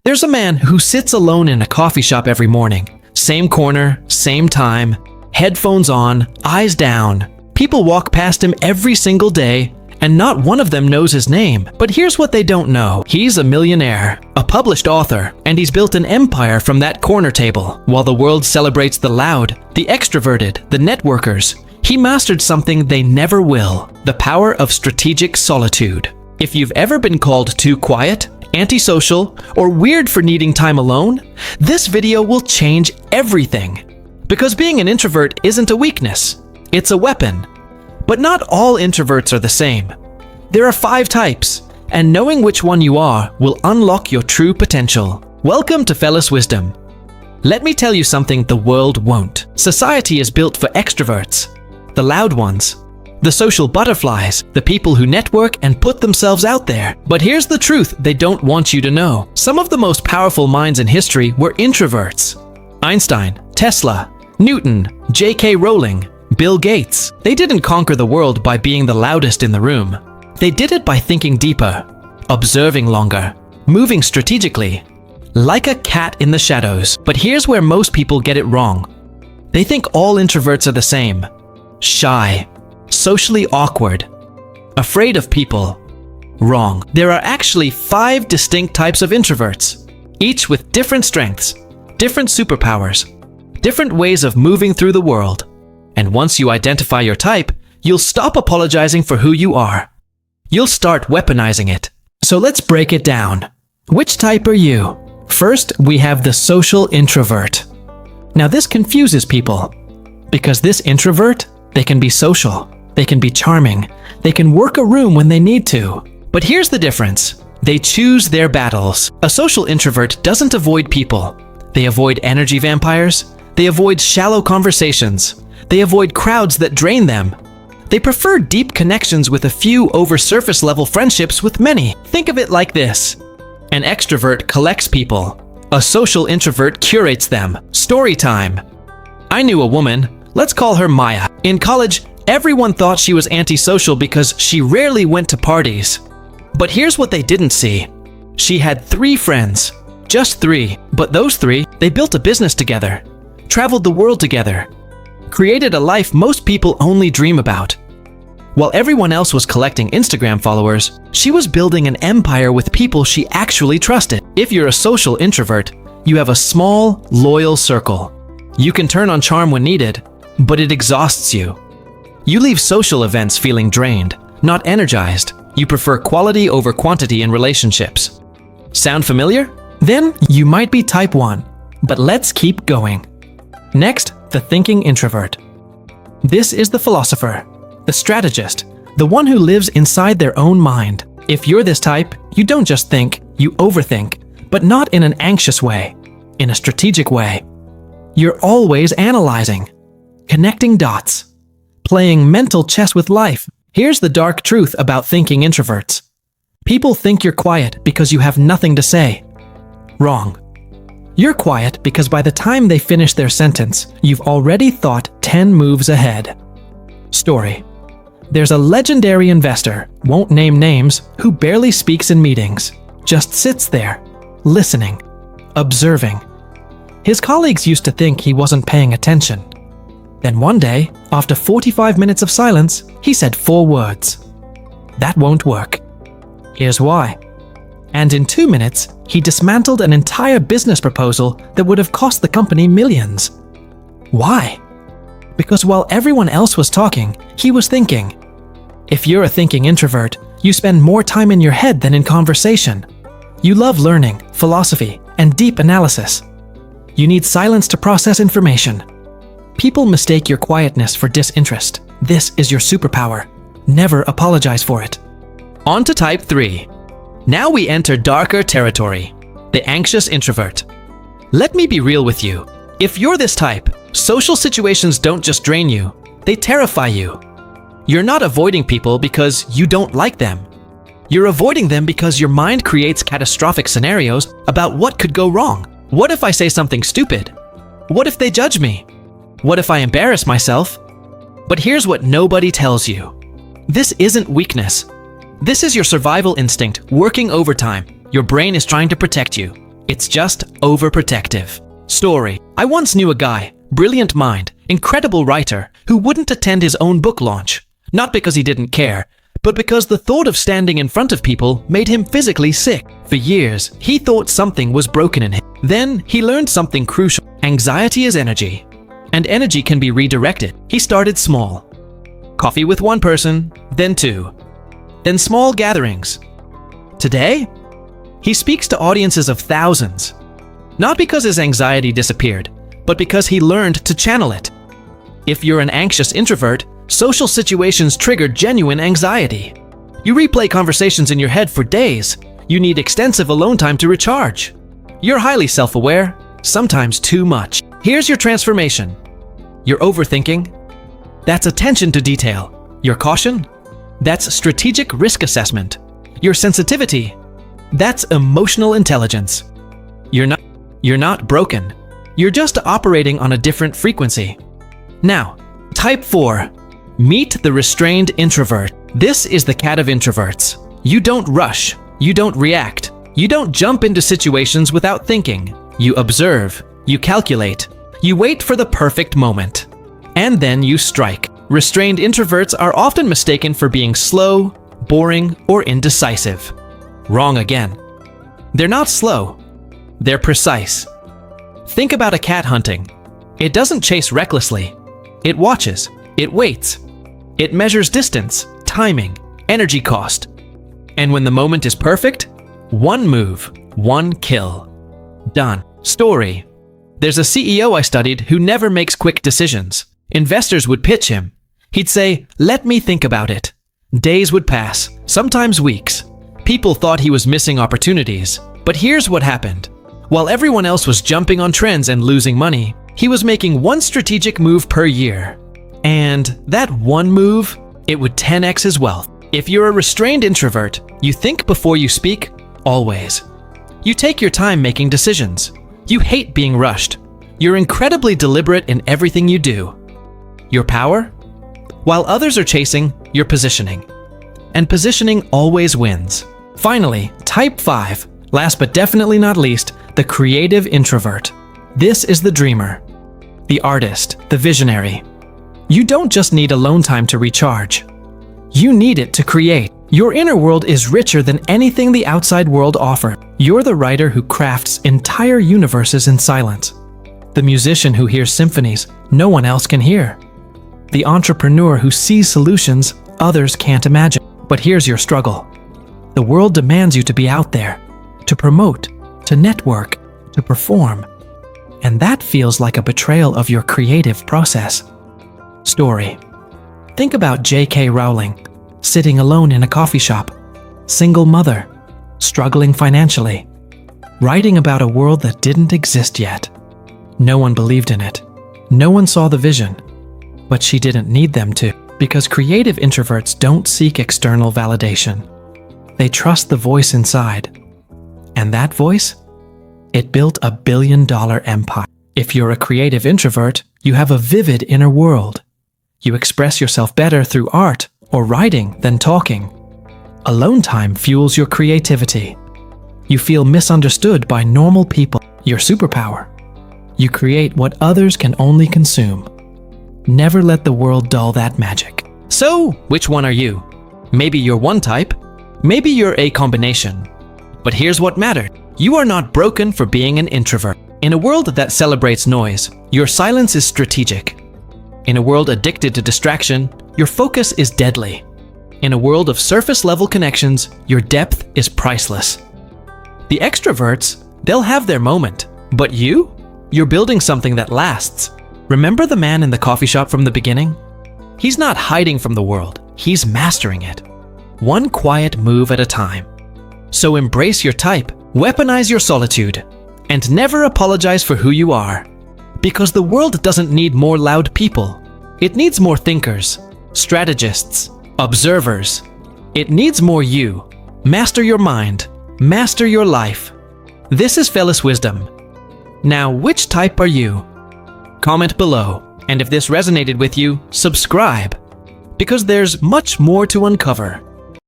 There's a man who sits alone in a coffee shop every morning. Same corner, same time, headphones on, eyes down. People walk past him every single day, and not one of them knows his name. But here's what they don't know. He's a millionaire, a published author, and he's built an empire from that corner table. While the world celebrates the loud, the extroverted, the networkers, he mastered something they never will: the power of strategic solitude. If you've ever been called too quiet, antisocial, or weird for needing time alone, this video will change everything. Because being an introvert isn't a weakness, it's a weapon. But not all introverts are the same. There are 5 types, and knowing which one you are will unlock your true potential. Welcome to Felis Wisdom. Let me tell you something the world won't. Society is built for extroverts, the loud ones, the social butterflies, the people who network and put themselves out there. But here's the truth they don't want you to know. Some of the most powerful minds in history were introverts. Einstein, Tesla, Newton, J.K. Rowling, Bill Gates. They didn't conquer the world by being the loudest in the room. They did it by thinking deeper, observing longer, moving strategically, like a cat in the shadows. But here's where most people get it wrong. They think all introverts are the same: shy, socially awkward, afraid of people. Wrong. There are actually 5 distinct types of introverts, each with different strengths, different superpowers, different ways of moving through the world. And once you identify your type, you'll stop apologizing for who you are. You'll start weaponizing it. So let's break it down. Which type are you? First, we have the social introvert. Now this confuses people, because this introvert, they can be social, they can be charming, they can work a room when they need to. But here's the difference. They choose their battles. A social introvert doesn't avoid people. They avoid energy vampires. They avoid shallow conversations. They avoid crowds that drain them. They prefer deep connections with a few over surface level friendships with many. Think of it like this. An extrovert collects people. A social introvert curates them. Story time. I knew a woman, let's call her Maya. In college, everyone thought she was antisocial because she rarely went to parties. But here's what they didn't see. She had 3 friends. Just 3. But those 3, they built a business together, traveled the world together, created a life most people only dream about. While everyone else was collecting Instagram followers, she was building an empire with people she actually trusted. If you're a social introvert, you have a small, loyal circle. You can turn on charm when needed, but it exhausts you. You leave social events feeling drained, not energized. You prefer quality over quantity in relationships. Sound familiar? Then you might be type 1, but let's keep going. Next, the thinking introvert. This is the philosopher, the strategist, the one who lives inside their own mind. If you're this type, you don't just think, you overthink, but not in an anxious way, in a strategic way. You're always analyzing, connecting dots, playing mental chess with life. Here's the dark truth about thinking introverts. People think you're quiet because you have nothing to say. Wrong. You're quiet because by the time they finish their sentence, you've already thought 10 moves ahead. Story. There's a legendary investor, won't name names, who barely speaks in meetings, just sits there, listening, observing. His colleagues used to think he wasn't paying attention. Then one day, after 45 minutes of silence, he said 4 words. That won't work. Here's why. And in 2 minutes, he dismantled an entire business proposal that would have cost the company millions. Why? Because while everyone else was talking, he was thinking. If you're a thinking introvert, you spend more time in your head than in conversation. You love learning, philosophy, and deep analysis. You need silence to process information. People mistake your quietness for disinterest. This is your superpower. Never apologize for it. On to type 3. Now we enter darker territory, the anxious introvert. Let me be real with you. If you're this type, social situations don't just drain you, they terrify you. You're not avoiding people because you don't like them. You're avoiding them because your mind creates catastrophic scenarios about what could go wrong. What if I say something stupid? What if they judge me? What if I embarrass myself? But here's what nobody tells you. This isn't weakness. This is your survival instinct working overtime. Your brain is trying to protect you. It's just overprotective. Story. I once knew a guy, brilliant mind, incredible writer, who wouldn't attend his own book launch. Not because he didn't care, but because the thought of standing in front of people made him physically sick. For years, he thought something was broken in him. Then, he learned something crucial. Anxiety is energy, and energy can be redirected. He started small. Coffee with one person, then two, then small gatherings. Today, he speaks to audiences of thousands. Not because his anxiety disappeared, but because he learned to channel it. If you're an anxious introvert, social situations trigger genuine anxiety. You replay conversations in your head for days. You need extensive alone time to recharge. You're highly self-aware, sometimes too much. Here's your transformation. Your overthinking, that's attention to detail. Your caution, that's strategic risk assessment. Your sensitivity, that's emotional intelligence. You're not broken. You're just operating on a different frequency. Now, type 4. Meet the restrained introvert. This is the cat of introverts. You don't rush. You don't react. You don't jump into situations without thinking. You observe. You calculate. You wait for the perfect moment. And then you strike. Restrained introverts are often mistaken for being slow, boring, or indecisive. Wrong again. They're not slow. They're precise. Think about a cat hunting. It doesn't chase recklessly. It watches. It waits. It measures distance, timing, energy cost. And when the moment is perfect, one move, one kill. Done. Story. There's a CEO I studied who never makes quick decisions. Investors would pitch him. He'd say, "Let me think about it." Days would pass, sometimes weeks. People thought he was missing opportunities. But here's what happened. While everyone else was jumping on trends and losing money, he was making one strategic move per year. And that one move, it would 10x his wealth. If you're a restrained introvert, you think before you speak, always. You take your time making decisions. You hate being rushed. You're incredibly deliberate in everything you do. Your power? While others are chasing, you're positioning. And positioning always wins. Finally, type 5, last but definitely not least, the creative introvert. This is the dreamer, the artist, the visionary. You don't just need alone time to recharge. You need it to create. Your inner world is richer than anything the outside world offers. You're the writer who crafts entire universes in silence. The musician who hears symphonies no one else can hear. The entrepreneur who sees solutions others can't imagine. But here's your struggle. The world demands you to be out there, to promote, to network, to perform. And that feels like a betrayal of your creative process. Story. Think about J.K. Rowling, sitting alone in a coffee shop, single mother, struggling financially, writing about a world that didn't exist yet. No one believed in it. No one saw the vision. But she didn't need them to, because creative introverts don't seek external validation. They trust the voice inside. And that voice? It built a billion-dollar empire. If you're a creative introvert, you have a vivid inner world. You express yourself better through art or writing than talking. Alone time fuels your creativity. You feel misunderstood by normal people. Your superpower. You create what others can only consume. Never let the world dull that magic. So, which one are you? Maybe you're one type. Maybe you're a combination. But here's what mattered. You are not broken for being an introvert. In a world that celebrates noise, your silence is strategic. In a world addicted to distraction, your focus is deadly. In a world of surface-level connections, your depth is priceless. The extroverts, they'll have their moment. But you? You're building something that lasts. Remember the man in the coffee shop from the beginning? He's not hiding from the world. He's mastering it. One quiet move at a time. So embrace your type, weaponize your solitude, and never apologize for who you are. Because the world doesn't need more loud people. It needs more thinkers, strategists, observers. It needs more you. Master your mind. Master your life. This is Felis Wisdom. Now, which type are you? Comment below, and if this resonated with you, subscribe, because there's much more to uncover.